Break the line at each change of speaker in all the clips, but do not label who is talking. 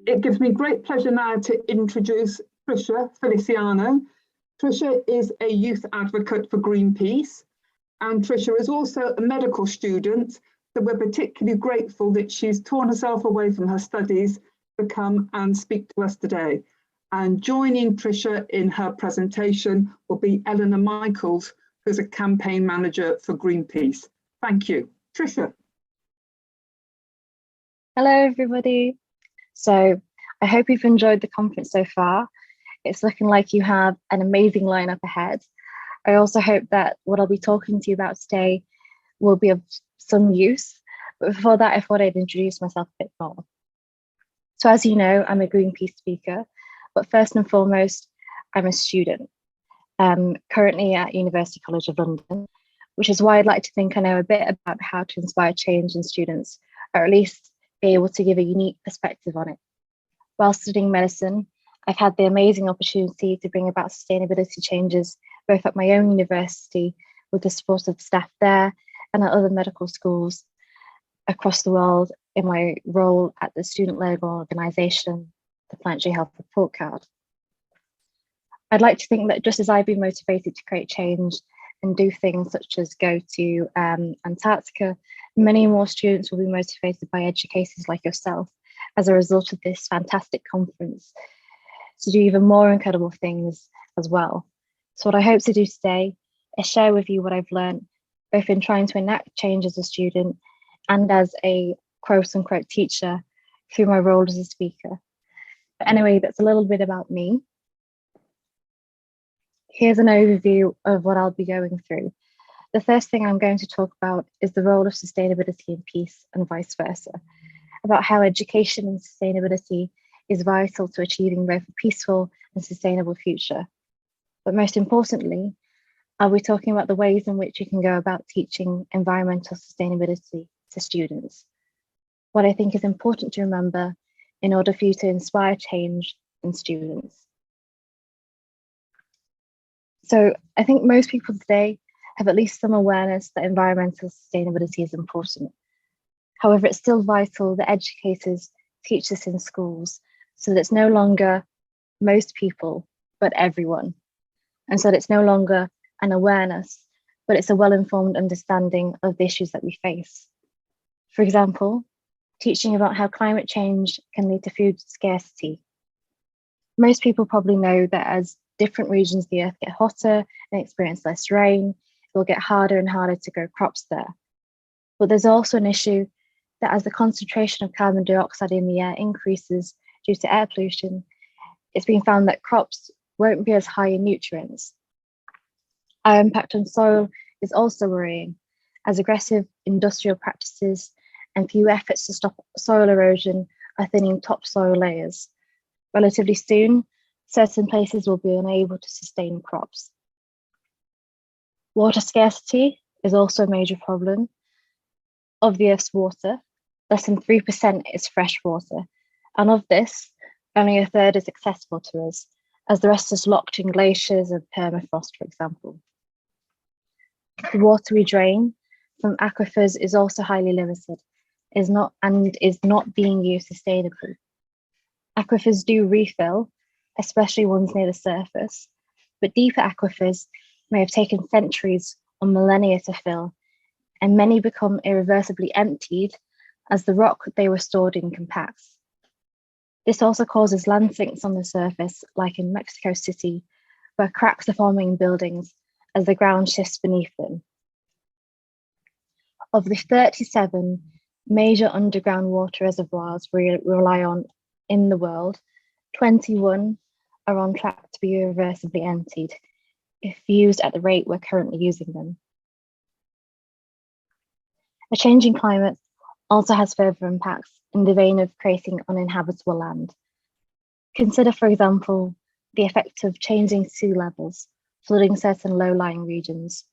It gives me great pleasure now to introduce Trizzha Feliciano. Trizzha is a youth advocate for Greenpeace, and Trizzha is also a medical student, so we're particularly grateful that she's torn herself away from her studies to come and speak to us today. And joining Trizzha in her presentation will be Eleanor Michaels, who's a campaign manager for Greenpeace. Thank you. Trizzha.
Hello, everybody. So I hope you've enjoyed the conference so far. It's looking like you have an amazing lineup ahead. I also hope that what I'll be talking to you about today will be of some use. But before that, I thought I'd introduce myself a bit more. So as you know, I'm a Greenpeace speaker, but first and foremost, I'm a student, currently at University College of London, which is why I'd like to think I know a bit about how to inspire change in students, or at least be able to give a unique perspective on it. While studying medicine, I've had the amazing opportunity to bring about sustainability changes, both at my own university with the support of the staff there and at other medical schools across the world in my role at the student-led organisation, the Planetary Health Report Card. I'd like to think that just as I've been motivated to create change and do things such as go to Antarctica, many more students will be motivated by educators like yourself as a result of this fantastic conference to do even more incredible things as well. So what I hope to do today is share with you what I've learned, both in trying to enact change as a student and as a quote unquote teacher through my role as a speaker. But anyway, that's a little bit about me. Here's an overview of what I'll be going through. The first thing I'm going to talk about is the role of sustainability in peace and vice versa, about how education and sustainability is vital to achieving both a peaceful and sustainable future. But most importantly, I'll be talking about the ways in which you can go about teaching environmental sustainability to students. What I think is important to remember in order for you to inspire change in students. So I think most people today have at least some awareness that environmental sustainability is important. However, it's still vital that educators teach this in schools so that it's no longer most people, but everyone. And so that it's no longer an awareness, but it's a well-informed understanding of the issues that we face. For example, teaching about how climate change can lead to food scarcity. Most people probably know that as different regions of the earth get hotter and experience less rain, it will get harder and harder to grow crops there. But there's also an issue that as the concentration of carbon dioxide in the air increases due to air pollution, it's been found that crops won't be as high in nutrients. Our impact on soil is also worrying, as aggressive industrial practices and few efforts to stop soil erosion are thinning topsoil layers. Relatively soon, certain places will be unable to sustain crops. Water scarcity is also a major problem. Of the Earth's water, less than 3% is fresh water, and of this, only a third is accessible to us, as the rest is locked in glaciers and permafrost, for example. The water we drain from aquifers is also highly limited, is not being used sustainably. Aquifers do refill, especially ones near the surface, but deeper aquifers may have taken centuries or millennia to fill, and many become irreversibly emptied as the rock they were stored in compacts. This also causes land sinks on the surface, like in Mexico City, where cracks are forming in buildings as the ground shifts beneath them. Of the 37 major underground water reservoirs we rely on in the world, 21 are on track to be irreversibly emptied if used at the rate we're currently using them. A changing climate also has further impacts in the vein of creating uninhabitable land. Consider, for example, the effect of changing sea levels, flooding certain low-lying regions,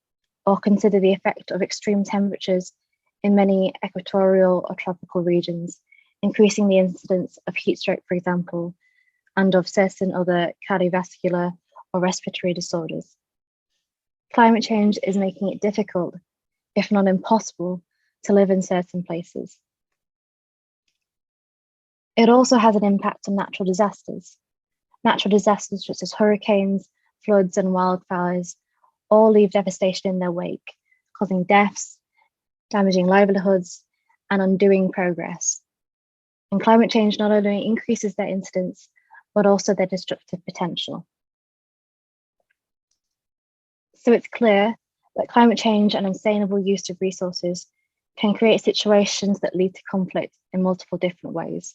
or consider the effect of extreme temperatures in many equatorial or tropical regions, increasing the incidence of heat stroke, for example, and of certain other cardiovascular or respiratory disorders. Climate change is making it difficult, if not impossible, to live in certain places. It also has an impact on natural disasters. Natural disasters such as hurricanes, floods, and wildfires all leave devastation in their wake, causing deaths, damaging livelihoods, and undoing progress. And climate change not only increases their incidence, but also their destructive potential. So it's clear that climate change and unsustainable use of resources can create situations that lead to conflict in multiple different ways.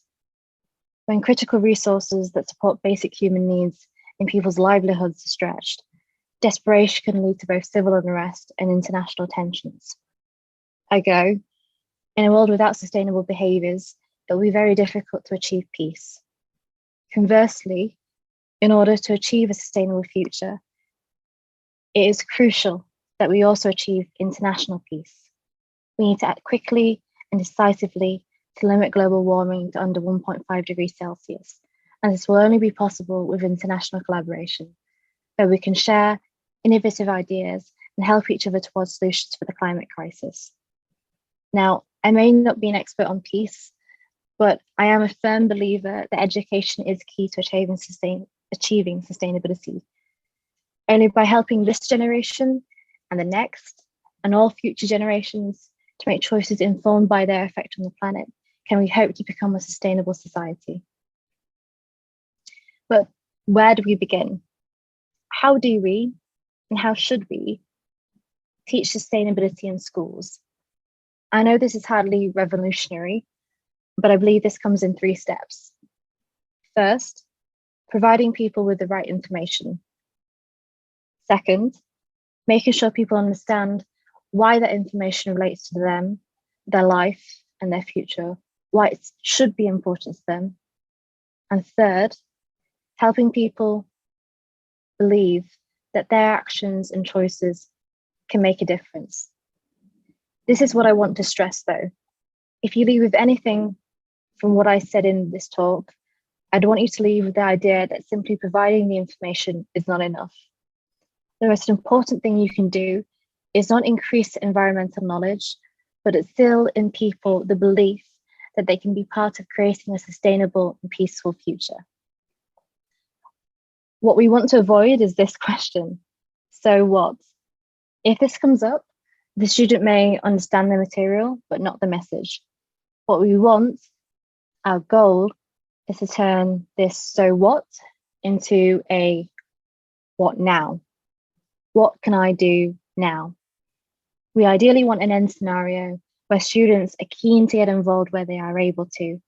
When critical resources that support basic human needs and people's livelihoods are stretched, desperation can lead to both civil unrest and international tensions. In a world without sustainable behaviours, it will be very difficult to achieve peace. Conversely, in order to achieve a sustainable future, it is crucial that we also achieve international peace. We need to act quickly and decisively to limit global warming to under 1.5 degrees Celsius, and this will only be possible with international collaboration, where we can share innovative ideas and help each other towards solutions for the climate crisis. Now, I may not be an expert on peace, but I am a firm believer that education is key to achieving sustainability. Only by helping this generation and the next and all future generations to make choices informed by their effect on the planet can we hope to become a sustainable society. But where do we begin? How do we, and how should we, teach sustainability in schools? I know this is hardly revolutionary, but I believe this comes in 3 steps. First, providing people with the right information. Second, making sure people understand why that information relates to them, their life, and their future, why it should be important to them. And third, helping people believe that their actions and choices can make a difference. This is what I want to stress though. If you leave with anything from what I said in this talk, I'd want you to leave with the idea that simply providing the information is not enough. The most important thing you can do is not increase environmental knowledge, but instill in people the belief that they can be part of creating a sustainable and peaceful future. What we want to avoid is this question: so what? If this comes up, the student may understand the material, but not the message. What we want, our goal, is to turn this so what into a what now? What can I do now? We ideally want an end scenario where students are keen to get involved where they are able to,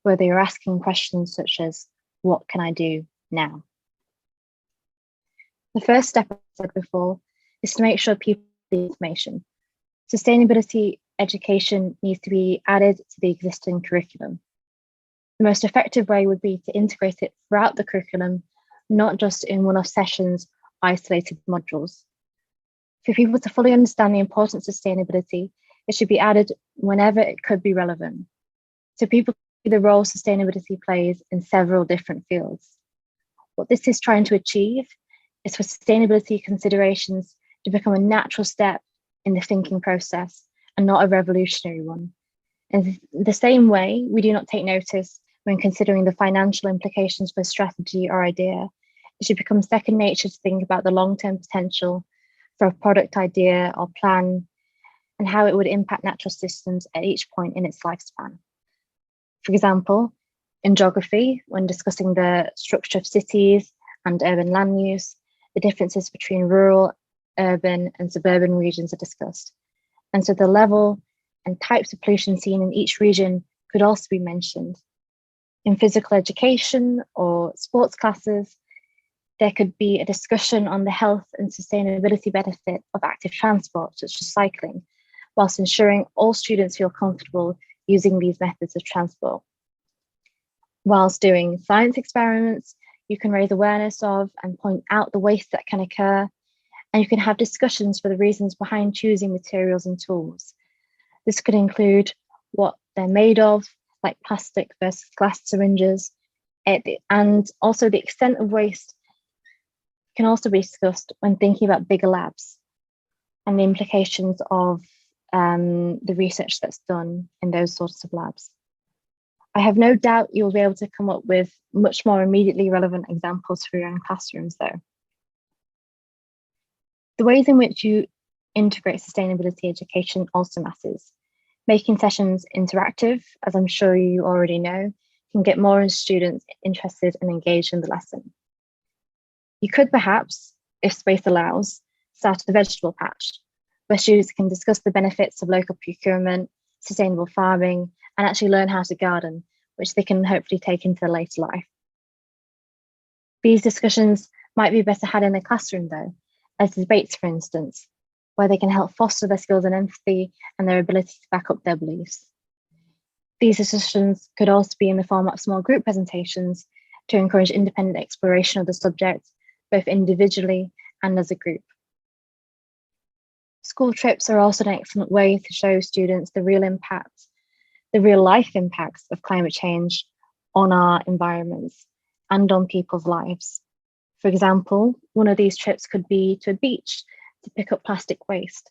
where they are asking questions such as, what can I do now? The first step, I said before, is to make sure people have the information. Sustainability education needs to be added to the existing curriculum. The most effective way would be to integrate it throughout the curriculum, not just in one-off sessions, isolated modules. For people to fully understand the importance of sustainability, it should be added whenever it could be relevant. So people see the role sustainability plays in several different fields. What this is trying to achieve is for sustainability considerations to become a natural step in the thinking process and not a revolutionary one. In the same way, we do not take notice when considering the financial implications for a strategy or idea. It should become second nature to think about the long-term potential for a product idea or plan and how it would impact natural systems at each point in its lifespan. For example, in geography, when discussing the structure of cities and urban land use, the differences between rural, urban, and suburban regions are discussed. And so the level and types of pollution seen in each region could also be mentioned. In physical education or sports classes, there could be a discussion on the health and sustainability benefit of active transport, such as cycling, whilst ensuring all students feel comfortable using these methods of transport. Whilst doing science experiments, you can raise awareness of and point out the waste that can occur, and you can have discussions for the reasons behind choosing materials and tools. This could include what they're made of, like plastic versus glass syringes, and also the extent of waste can also be discussed when thinking about bigger labs and the implications of the research that's done in those sorts of labs. I have no doubt you will be able to come up with much more immediately relevant examples for your own classrooms though. The ways in which you integrate sustainability education also matters. Making sessions interactive, as I'm sure you already know, can get more students interested and engaged in the lesson. You could perhaps, if space allows, start a vegetable patch, where students can discuss the benefits of local procurement, sustainable farming, and actually learn how to garden, which they can hopefully take into later life. These discussions might be better had in the classroom though, as debates, for instance, where they can help foster their skills and empathy and their ability to back up their beliefs. These discussions could also be in the form of small group presentations to encourage independent exploration of the subject, both individually and as a group. School trips are also an excellent way to show students the real life impacts of climate change on our environments and on people's lives. For example, one of these trips could be to a beach to pick up plastic waste.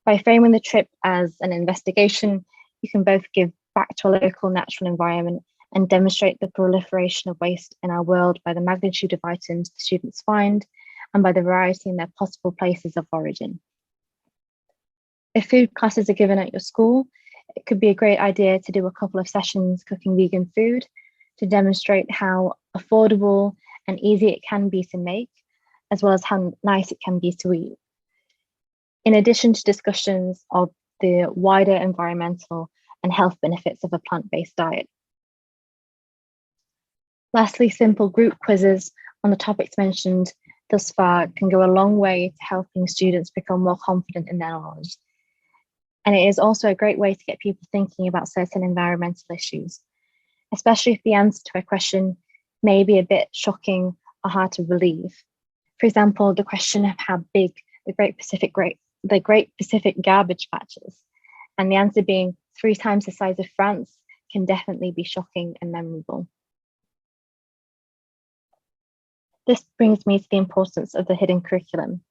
By framing the trip as an investigation, you can both give back to a local natural environment and demonstrate the proliferation of waste in our world by the magnitude of items the students find and by the variety in their possible places of origin. If food classes are given at your school, it could be a great idea to do a couple of sessions cooking vegan food to demonstrate how affordable and easy it can be to make, as well as how nice it can be to eat. In addition to discussions of the wider environmental and health benefits of a plant-based diet. Lastly, simple group quizzes on the topics mentioned thus far can go a long way to helping students become more confident in their knowledge. And it is also a great way to get people thinking about certain environmental issues, especially if the answer to a question may be a bit shocking or hard to believe. For example, the question of how big the Great Pacific garbage patch is, and the answer being 3 times the size of France can definitely be shocking and memorable. This brings me to the importance of the hidden curriculum.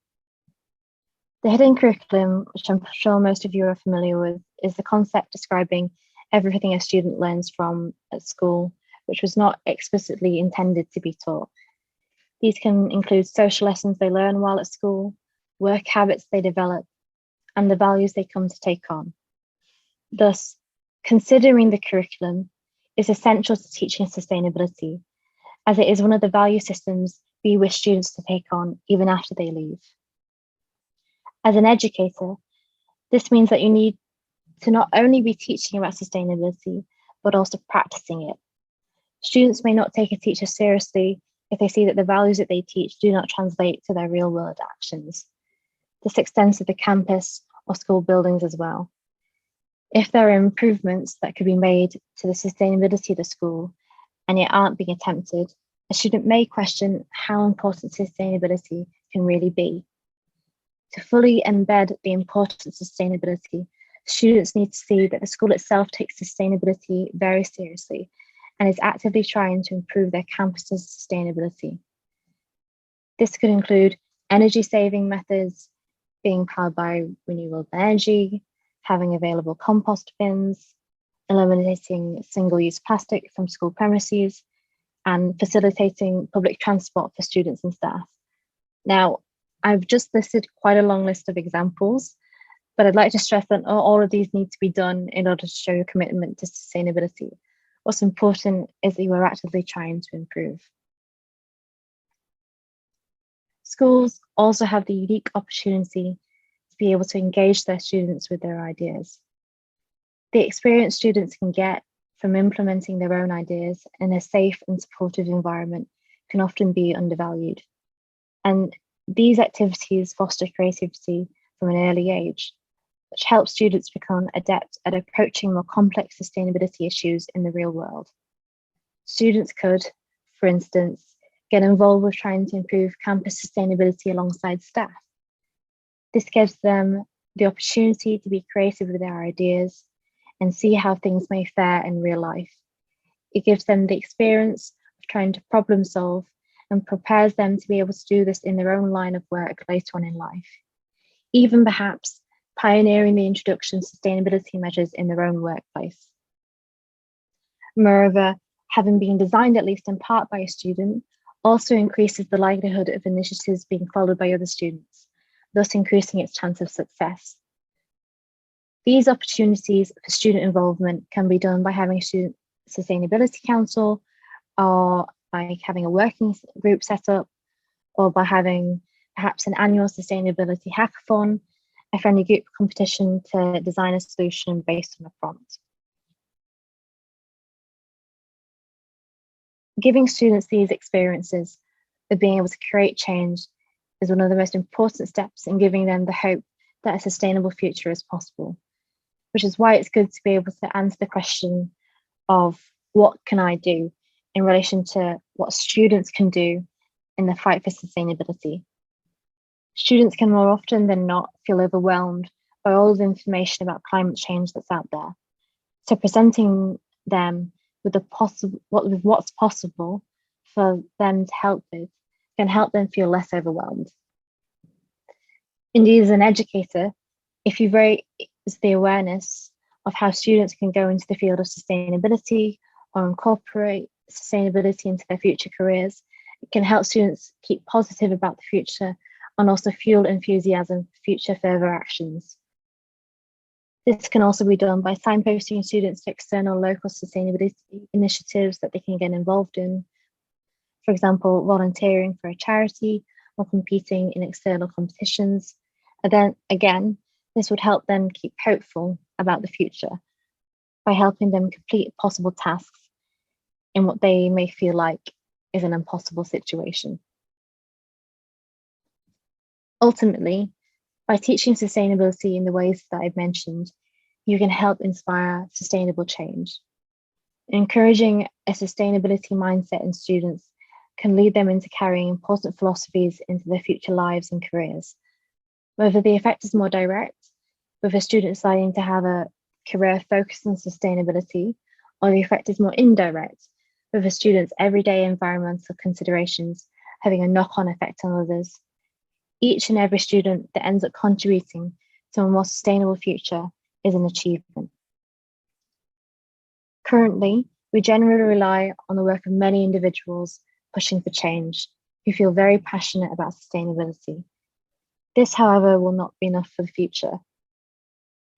The hidden curriculum, which I'm sure most of you are familiar with, is the concept describing everything a student learns from at school, which was not explicitly intended to be taught. These can include social lessons they learn while at school, work habits they develop, and the values they come to take on. Thus, considering the curriculum is essential to teaching sustainability, as it is one of the value systems we wish students to take on even after they leave. As an educator, this means that you need to not only be teaching about sustainability, but also practicing it. Students may not take a teacher seriously if they see that the values that they teach do not translate to their real world actions. This extends to the campus or school buildings as well. If there are improvements that could be made to the sustainability of the school and yet aren't being attempted, a student may question how important sustainability can really be. To fully embed the importance of sustainability, students need to see that the school itself takes sustainability very seriously and is actively trying to improve their campus's sustainability. This could include energy saving methods, being powered by renewable energy, having available compost bins, eliminating single-use plastic from school premises, and facilitating public transport for students and staff. Now, I've just listed quite a long list of examples, but I'd like to stress that all of these need to be done in order to show your commitment to sustainability. What's important is that you are actively trying to improve. Schools also have the unique opportunity to be able to engage their students with their ideas. The experience students can get from implementing their own ideas in a safe and supportive environment can often be undervalued. And these activities foster creativity from an early age, which helps students become adept at approaching more complex sustainability issues in the real world. Students could, for instance, get involved with trying to improve campus sustainability alongside staff. This gives them the opportunity to be creative with their ideas and see how things may fare in real life. It gives them the experience of trying to problem solve and prepares them to be able to do this in their own line of work later on in life, even perhaps pioneering the introduction of sustainability measures in their own workplace. Moreover, having been designed at least in part by a student also increases the likelihood of initiatives being followed by other students, thus increasing its chance of success. These opportunities for student involvement can be done by having a student sustainability council, or by having a working group set up, or by having perhaps an annual sustainability hackathon, a friendly group competition to design a solution based on a prompt. Giving students these experiences of being able to create change is one of the most important steps in giving them the hope that a sustainable future is possible, which is why it's good to be able to answer the question of what can I do in relation to what students can do in the fight for sustainability. Students can more often than not feel overwhelmed by all the information about climate change that's out there. So presenting them with what's possible for them to help with can help them feel less overwhelmed. Indeed, as an educator, if you raise the awareness of how students can go into the field of sustainability or incorporate sustainability into their future careers, it can help students keep positive about the future and also fuel enthusiasm for future further actions. This can also be done by signposting students to external local sustainability initiatives that they can get involved in. For example, volunteering for a charity or competing in external competitions. And then again, this would help them keep hopeful about the future by helping them complete possible tasks in what they may feel like is an impossible situation. Ultimately, by teaching sustainability in the ways that I've mentioned, you can help inspire sustainable change. Encouraging a sustainability mindset in students can lead them into carrying important philosophies into their future lives and careers. Whether the effect is more direct, with a student deciding to have a career focused on sustainability, or the effect is more indirect, with a student's everyday environmental considerations having a knock-on effect on others. Each and every student that ends up contributing to a more sustainable future is an achievement. Currently, we generally rely on the work of many individuals pushing for change, who feel very passionate about sustainability. This, however, will not be enough for the future.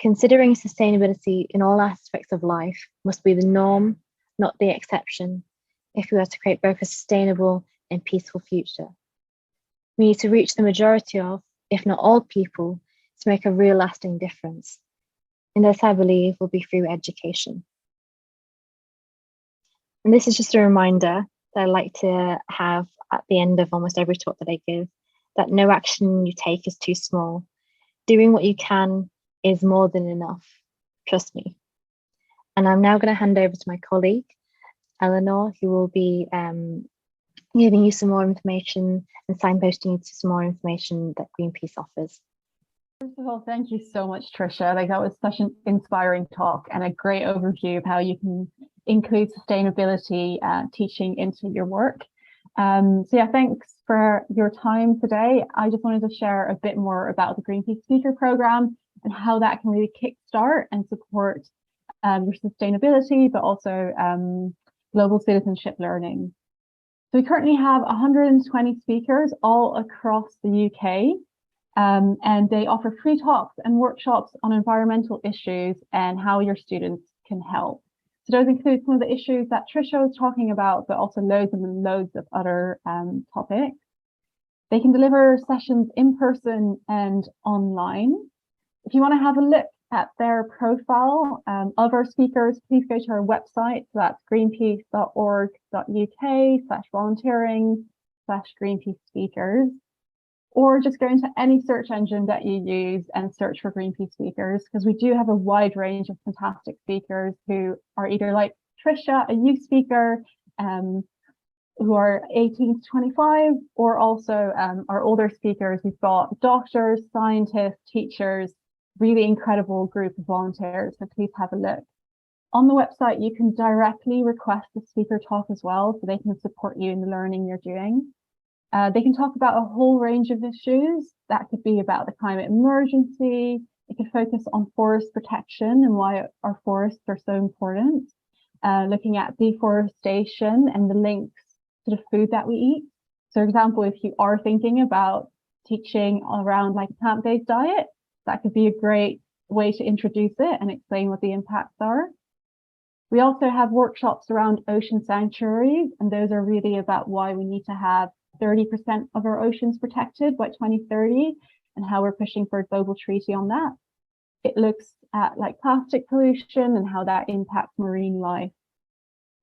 Considering sustainability in all aspects of life must be the norm, not the exception, if we are to create both a sustainable and peaceful future. We need to reach the majority of, if not all people, to make a real lasting difference. And this, I believe, will be through education. And this is just a reminder that I like to have at the end of almost every talk that I give, that no action you take is too small. Doing what you can is more than enough, trust me. And I'm now going to hand over to my colleague, Eleanor, who will be giving you some more information and signposting you to some more information that Greenpeace offers.
First of all, thank you so much, Tricia. That was such an inspiring talk and a great overview of how you can include sustainability teaching into your work. So yeah, thanks for your time today. I just wanted to share a bit more about the Greenpeace Speaker Program and how that can really kickstart and support your sustainability, but also global citizenship learning. So we currently have 120 speakers all across the UK. And they offer free talks and workshops on environmental issues and how your students can help. So those include some of the issues that Tricia was talking about, but also loads and loads of other topics. They can deliver sessions in person and online. If you want to have a look at their profile of our speakers, please go to our website. So that's greenpeace.org.uk/volunteering/Greenpeace speakers. Or just go into any search engine that you use and search for Greenpeace speakers, because we do have a wide range of fantastic speakers who are either like Tricia, a youth speaker, who are 18 to 25, or also our older speakers. We've got doctors, scientists, teachers, really incredible group of volunteers, so please have a look. On the website, you can directly request a speaker talk as well, so they can support you in the learning you're doing. They can talk about a whole range of issues. That could be about the climate emergency. It could focus on forest protection and why our forests are so important. looking at deforestation and the links to the food that we eat. So, for example, if you are thinking about teaching around like a plant-based diet, that could be a great way to introduce it and explain what the impacts are. We also have workshops around ocean sanctuaries, and those are really about why we need to have 30% of our oceans protected by 2030 and how we're pushing for a global treaty on that. It looks at like plastic pollution and how that impacts marine life.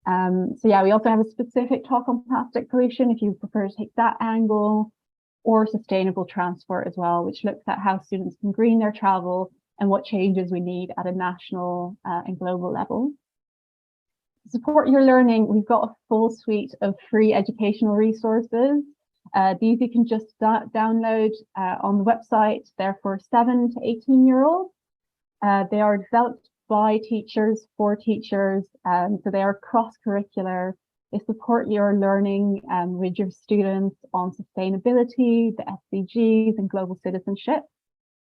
So yeah, we also have a specific talk on plastic pollution if you prefer to take that angle, or sustainable transport as well, which looks at how students can green their travel and what changes we need at a national and global level. To support your learning, we've got a full suite of free educational resources. These you can just download on the website. They're for 7 to 18-year-olds. They are developed by teachers for teachers, so they are cross-curricular. They support your learning with your students on sustainability, the SDGs, and global citizenship.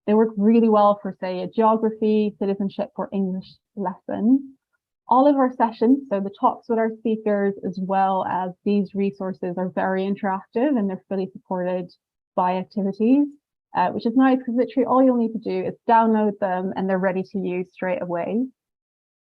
They work really well for, say, a geography, citizenship, or English lesson. All of our sessions, so the talks with our speakers, as well as these resources, are very interactive and they're fully supported by activities, which is nice because literally all you'll need to do is download them and they're ready to use straight away.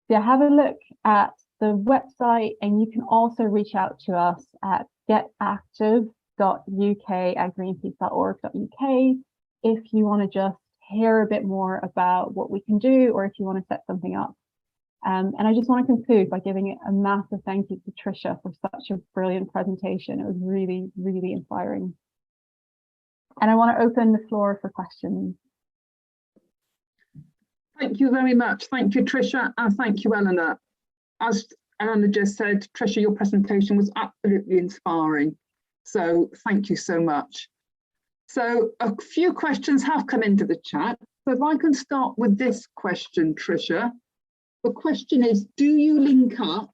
So have a look at the website, and you can also reach out to us at getactive.uk@greenpeace.org.uk if you want to just hear a bit more about what we can do, or if you want to set something up. And I just want to conclude by giving it a massive thank you to Trizzha for such a brilliant presentation. It was really, really inspiring. And I want to open the floor for questions.
Thank you very much. Thank you, Trizzha, and thank you, Eleanor. As Eleanor just said, Trizzha, your presentation was absolutely inspiring. So thank you so much. So a few questions have come into the chat. So if I can start with this question, Trizzha. The question is, do you link up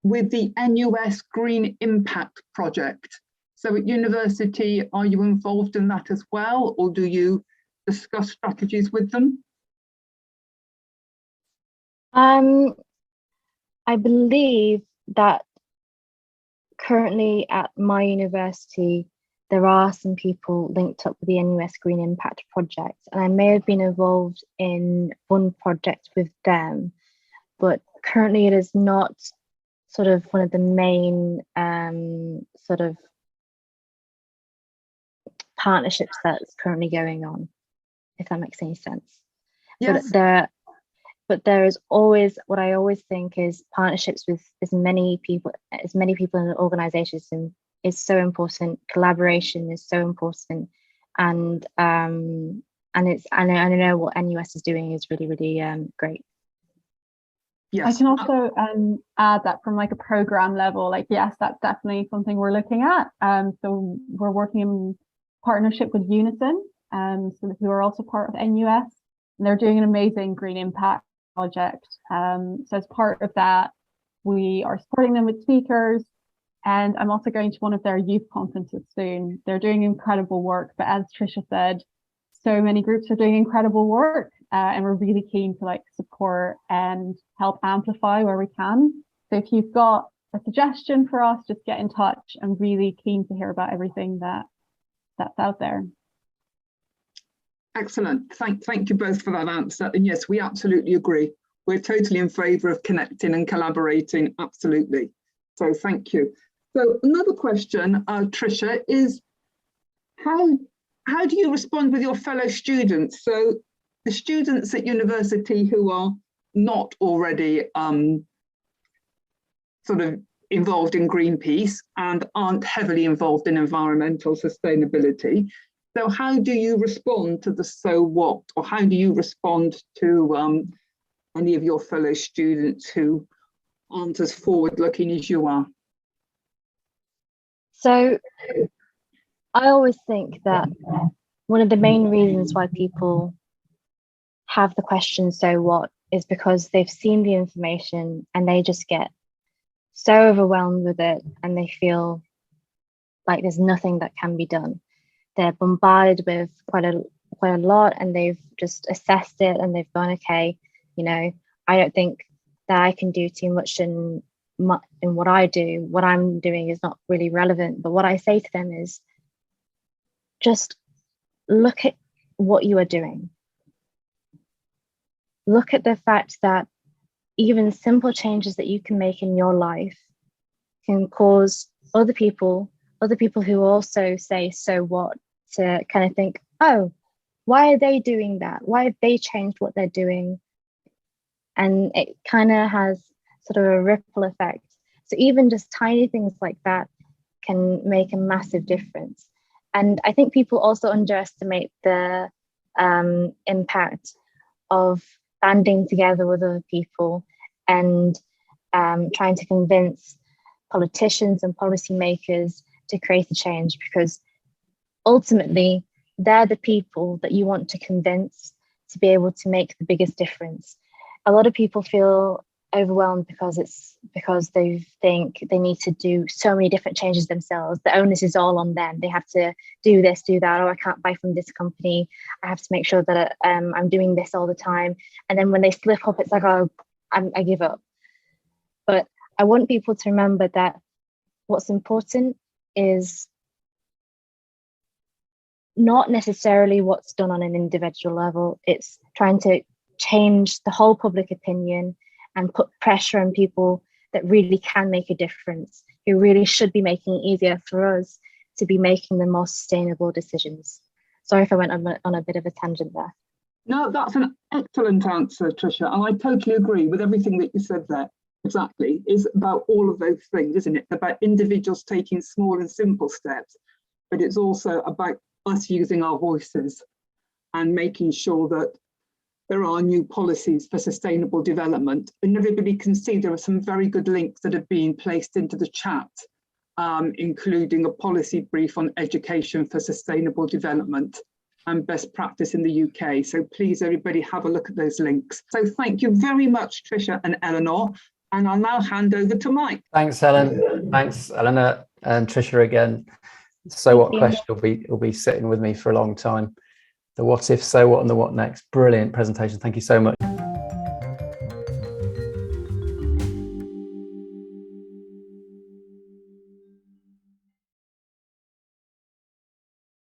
with the NUS Green Impact Project? So at university, are you involved in that as well, or do you discuss strategies with them?
I believe that currently at my university, there are some people linked up with the NUS Green Impact Project, and I may have been involved in one project with them, but currently it is not sort of one of the main sort of partnerships that's currently going on, if that makes any sense.
Yes.
But there is always, what I always think is partnerships with as many people in organizations is so important. Collaboration is so important, and I know what NUS is doing is really, really great.
Yes. I can also add that from like a program level, like, yes, that's definitely something we're looking at. So we're working in partnership with Unison, so who are also part of NUS, and they're doing an amazing green impact project. So as part of that, we are supporting them with speakers, and I'm also going to one of their youth conferences soon. They're doing incredible work, but as Trizzha said, so many groups are doing incredible work, and we're really keen to like support and help amplify where we can. So if you've got a suggestion for us, just get in touch. I'm really keen to hear about everything that's out there.
Excellent. Thank you both for that answer. And yes, we absolutely agree. We're totally in favour of connecting and collaborating. Absolutely. So thank you. So another question, Trizzha, is how do you respond with your fellow students? So the students at university who are not already sort of involved in Greenpeace and aren't heavily involved in environmental sustainability. So how do you respond to the so what, or how do you respond to any of your fellow students who aren't as forward-looking as you are?
So I always think that one of the main reasons why people have the question, so what, is because they've seen the information and they just get so overwhelmed with it and they feel like there's nothing that can be done. They're bombarded with quite a lot, and they've just assessed it and they've gone, okay, you know, I don't think that I can do too much in what I do. What I'm doing is not really relevant. But what I say to them is just look at what you are doing. Look at the fact that even simple changes that you can make in your life can cause other people who also say, so what, to kind of think, oh, why are they doing that? Why have they changed what they're doing? And it kind of has sort of a ripple effect. So even just tiny things like that can make a massive difference. And I think people also underestimate the impact of banding together with other people and trying to convince politicians and policymakers to create a change, because ultimately they're the people that you want to convince to be able to make the biggest difference. A lot of people feel overwhelmed because they think they need to do so many different changes themselves. The onus is all on them. They have to do this, do that. Oh, I can't buy from this company. I have to make sure that I'm doing this all the time. And then when they slip up, it's like, oh, I give up. But I want people to remember that what's important is not necessarily what's done on an individual level. It's trying to change the whole public opinion and put pressure on people that really can make a difference, who really should be making it easier for us to be making the more sustainable decisions. Sorry if I went on a bit of a tangent there.
No, that's an excellent answer, Tricia, and I totally agree with everything that you said there. Exactly, it's about all of those things, isn't it? About individuals taking small and simple steps, but it's also about us using our voices and making sure that there are new policies for sustainable development. And everybody can see there are some very good links that are being placed into the chat, including a policy brief on education for sustainable development and best practice in the UK. So please, everybody, have a look at those links. So thank you very much, Tricia and Eleanor. And I'll now hand over to Mike.
Thanks, Helen. Thanks, Eleanor and Tricia again. So what question will be sitting with me for a long time. The what if, so what, and the what next. Brilliant presentation. Thank you so much.